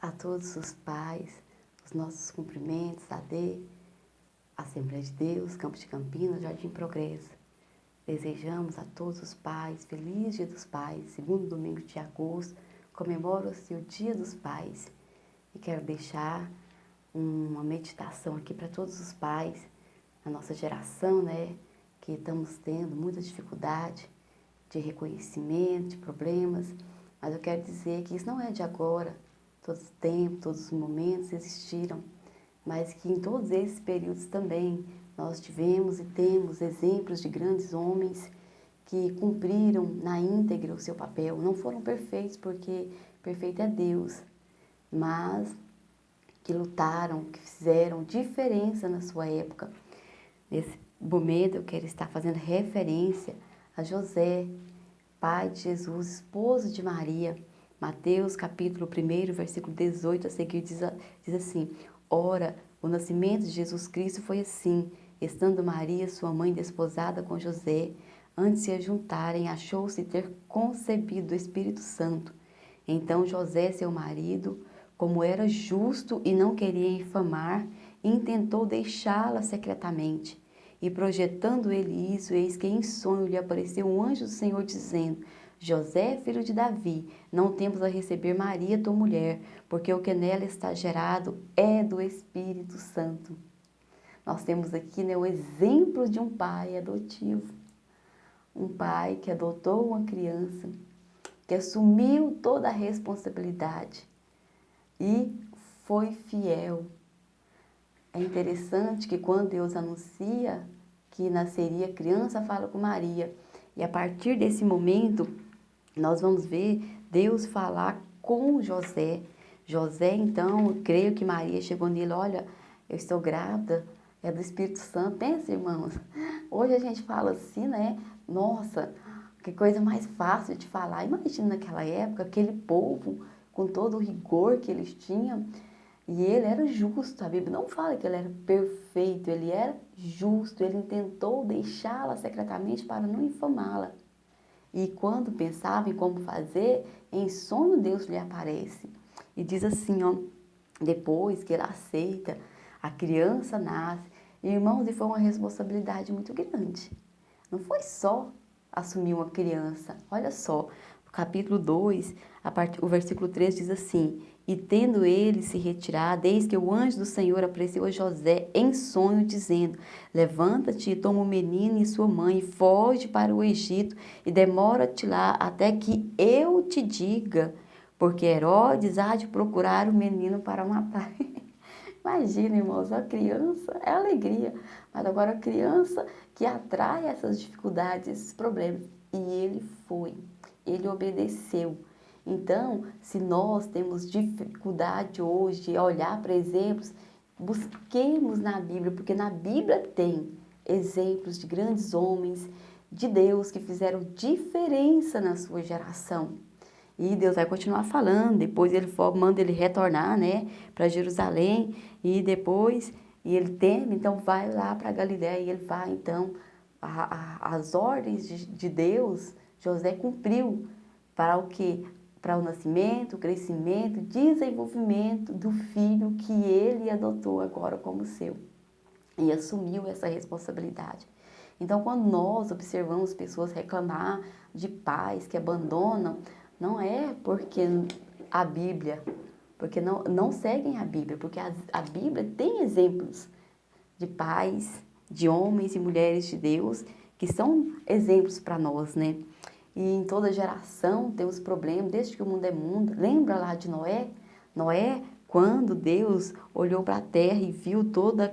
a todos os pais, os nossos cumprimentos, AD, Assembleia de Deus, Campo de Campinas, Jardim Progresso. Desejamos a todos os pais, feliz Dia dos Pais, segundo domingo de agosto, comemora-se o Dia dos Pais. E quero deixar uma meditação aqui para todos os pais, na nossa geração, né, que estamos tendo muita dificuldade de reconhecimento, de problemas, mas eu quero dizer que isso não é de agora, todo o tempo, todos os momentos existiram, mas que em todos esses períodos também nós tivemos e temos exemplos de grandes homens que cumpriram na íntegra o seu papel. Não foram perfeitos, porque perfeito é Deus, mas que lutaram, que fizeram diferença na sua época. Nesse momento eu quero estar fazendo referência a José, pai de Jesus, esposo de Maria. Mateus capítulo 1, versículo 18 a seguir diz assim: Ora, o nascimento de Jesus Cristo foi assim, estando Maria, sua mãe, desposada com José, antes de se juntarem, achou-se ter concebido do Espírito Santo. Então José, seu marido, como era justo e não queria infamar, intentou deixá-la secretamente. E projetando ele isso, eis que em sonho lhe apareceu um anjo do Senhor dizendo: José, filho de Davi, não temas a receber Maria, tua mulher, porque o que nela está gerado é do Espírito Santo. Nós temos aqui, né, o exemplo de um pai adotivo. Um pai que adotou uma criança, que assumiu toda a responsabilidade e foi fiel. É interessante que quando Deus anuncia que nasceria criança, fala com Maria. E a partir desse momento, nós vamos ver Deus falar com José. José, então, eu creio que Maria chegou nele: olha, eu estou grávida, é do Espírito Santo. Pensa, irmãos, hoje a gente fala assim, né? Nossa, que coisa mais fácil de falar. Imagina naquela época, aquele povo, com todo o rigor que eles tinham. E ele era justo, a Bíblia não fala que ele era perfeito, ele era justo, ele intentou deixá-la secretamente para não infamá-la. E quando pensava em como fazer, em sonho Deus lhe aparece. E diz assim, ó, depois que ele aceita, a criança nasce. E, irmãos, e foi uma responsabilidade muito grande. Não foi só assumir uma criança. Olha só, no capítulo 2, o versículo 3 diz assim: E tendo ele se retirado, eis que o anjo do Senhor apareceu a José em sonho, dizendo: Levanta-te e toma o menino e sua mãe, e foge para o Egito, e demora-te lá até que eu te diga, porque Herodes há de procurar o menino para matar. Imagina, irmãos, a criança é alegria, mas agora a criança que atrai essas dificuldades, esses problemas. E ele foi, ele obedeceu. Então, se nós temos dificuldade hoje de olhar para exemplos, busquemos na Bíblia, porque na Bíblia tem exemplos de grandes homens de Deus que fizeram diferença na sua geração. E Deus vai continuar falando, depois ele manda ele retornar, né, para Jerusalém, e depois, e ele teme, então vai lá para Galiléia, e ele vai, então, as ordens de Deus, José cumpriu para o quê? Para o nascimento, o crescimento, desenvolvimento do filho que ele adotou agora como seu, e assumiu essa responsabilidade. Então, quando nós observamos pessoas reclamar de pais que abandonam, não é porque a Bíblia, porque não seguem a Bíblia, porque a Bíblia tem exemplos de pais, de homens e mulheres de Deus, que são exemplos para nós, né? E em toda geração temos problemas, desde que o mundo é mundo. Lembra lá de Noé? Noé, quando Deus olhou para a terra e viu toda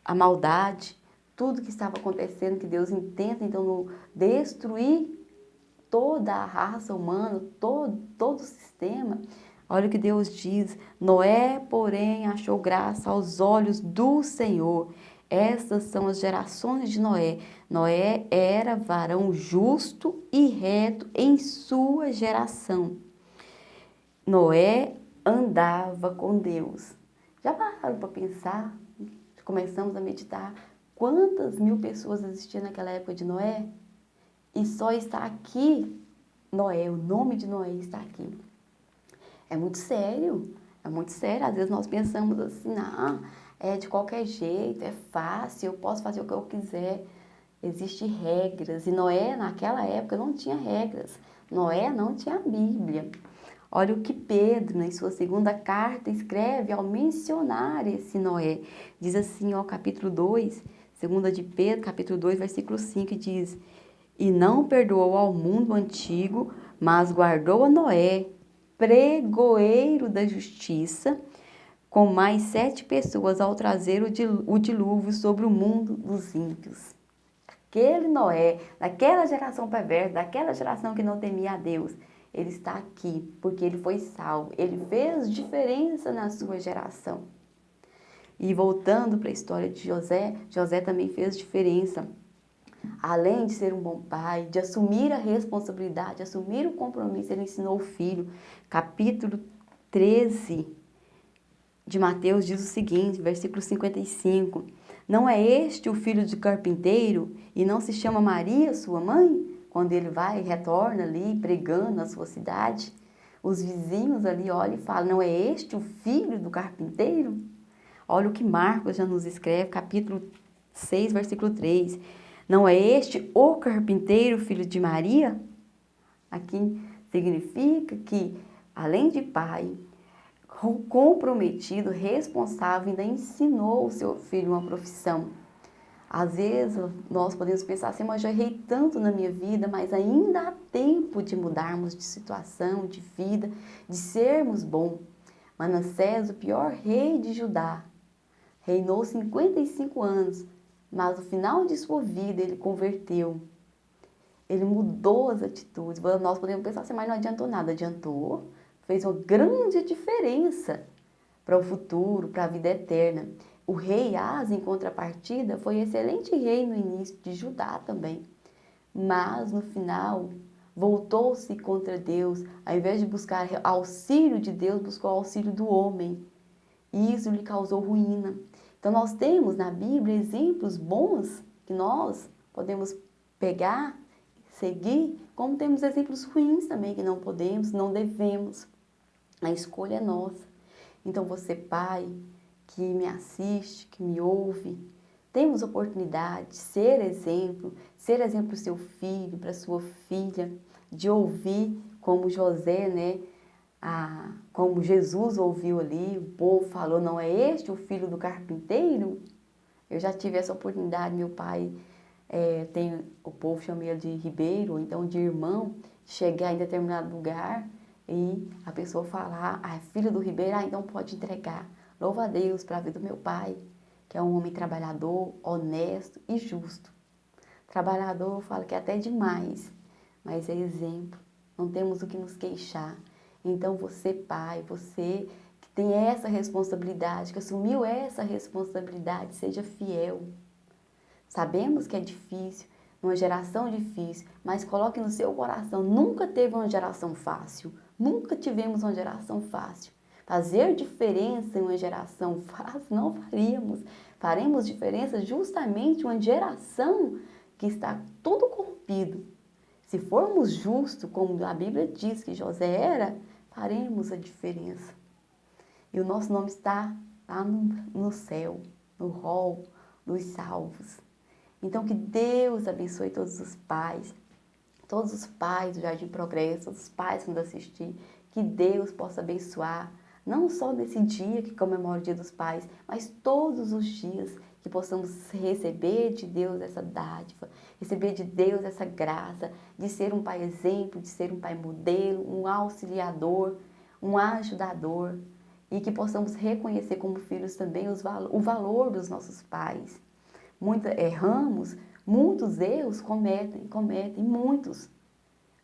a maldade, tudo que estava acontecendo, que Deus intenta, então, destruir toda a raça humana, todo o sistema. Olha o que Deus diz: Noé, porém, achou graça aos olhos do Senhor. Estas são as gerações de Noé. Noé era varão justo e reto em sua geração. Noé andava com Deus. Já pararam para pensar? Começamos a meditar. Quantas mil pessoas existiam naquela época de Noé? E só está aqui Noé, o nome de Noé está aqui. É muito sério. É muito sério. Às vezes nós pensamos assim, ah, é de qualquer jeito, é fácil, eu posso fazer o que eu quiser. Existem regras. E Noé, naquela época, não tinha regras. Noé não tinha a Bíblia. Olha o que Pedro, em sua segunda carta, escreve ao mencionar esse Noé. Diz assim, ó, capítulo 2, segunda de Pedro, capítulo 2, versículo 5, diz: E não perdoou ao mundo antigo, mas guardou a Noé, pregoeiro da justiça, com mais 7 pessoas ao trazer o dilúvio sobre o mundo dos ímpios. Aquele Noé, daquela geração perversa, daquela geração que não temia a Deus, ele está aqui porque ele foi salvo. Ele fez diferença na sua geração. E voltando para a história de José, José também fez diferença. Além de ser um bom pai, de assumir a responsabilidade, assumir o compromisso, ele ensinou o filho. Capítulo 13 de Mateus diz o seguinte, versículo 55. Não é este o filho de carpinteiro e não se chama Maria, sua mãe? Quando ele vai e retorna ali pregando na sua cidade, os vizinhos ali olham e falam, não é este o filho do carpinteiro? Olha o que Marcos já nos escreve, capítulo 6, versículo 3. Não é este o carpinteiro, filho de Maria? Aqui significa que, além de pai, comprometido, responsável, ainda ensinou o seu filho uma profissão. Às vezes nós podemos pensar assim, mas eu já errei tanto na minha vida, mas ainda há tempo de mudarmos de situação, de vida, de sermos bons. Manassés, o pior rei de Judá, reinou 55 anos, mas no final de sua vida ele converteu. Ele mudou as atitudes. Nós podemos pensar assim, mas não adiantou nada. Adiantou, fez uma grande diferença para o futuro, para a vida eterna. O rei Asa, em contrapartida, foi excelente rei no início de Judá também. Mas, no final, voltou-se contra Deus. Ao invés de buscar auxílio de Deus, buscou auxílio do homem. E isso lhe causou ruína. Então, nós temos na Bíblia exemplos bons que nós podemos pegar, seguir, como temos exemplos ruins também que não podemos, não devemos. A escolha é nossa. Então, você, pai, que me assiste, que me ouve, temos oportunidade de ser exemplo para o seu filho, para a sua filha, de ouvir como José, né? Como Jesus ouviu ali, o povo falou, não é este o filho do carpinteiro? Eu já tive essa oportunidade, meu pai, o povo chama ele de ribeiro, ou então de irmão, chegar em determinado lugar e a pessoa falar, é filho do ribeiro, então pode entregar. Louva a Deus para a vida do meu pai, que é um homem trabalhador, honesto e justo. Trabalhador, eu falo que é até demais, mas é exemplo. Não temos o que nos queixar. Então você, pai, você que tem essa responsabilidade, que assumiu essa responsabilidade, seja fiel. Sabemos que é difícil, uma geração difícil, mas coloque no seu coração, nunca teve uma geração fácil, nunca tivemos uma geração fácil. Fazer diferença em uma geração fácil não faríamos. Faremos diferença justamente em uma geração que está tudo corrompido. Se formos justos, como a Bíblia diz que José era, faremos a diferença. E o nosso nome está lá no céu, no rol dos salvos. Então, que Deus abençoe todos os pais do Jardim Progresso, todos os pais que nos assistir, que Deus possa abençoar, não só nesse dia que comemora o Dia dos Pais, mas todos os dias que possamos receber de Deus essa dádiva, receber de Deus essa graça, de ser um pai exemplo, de ser um pai modelo, um auxiliador, um ajudador, e que possamos reconhecer como filhos também o valor dos nossos pais. Erramos, muitos erros cometem muitos,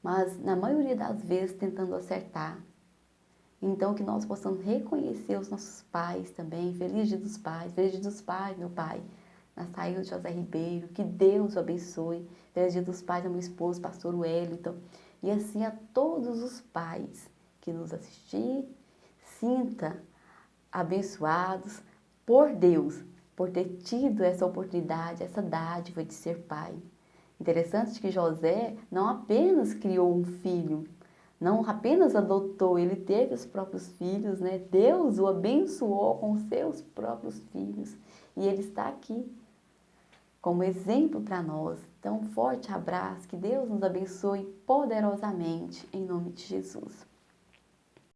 mas na maioria das vezes tentando acertar. Então que nós possamos reconhecer os nossos pais também, feliz dia dos pais, meu pai, Nastaílson José Ribeiro, que Deus o abençoe, feliz dia dos pais ao meu esposo, pastor Wellington, e assim a todos os pais que nos assistir, sinta abençoados por Deus, por ter tido essa oportunidade, essa dádiva de ser pai. Interessante que José não apenas criou um filho, não apenas adotou, ele teve os próprios filhos, né? Deus o abençoou com seus próprios filhos e ele está aqui como exemplo para nós. Então, um forte abraço, que Deus nos abençoe poderosamente, em nome de Jesus.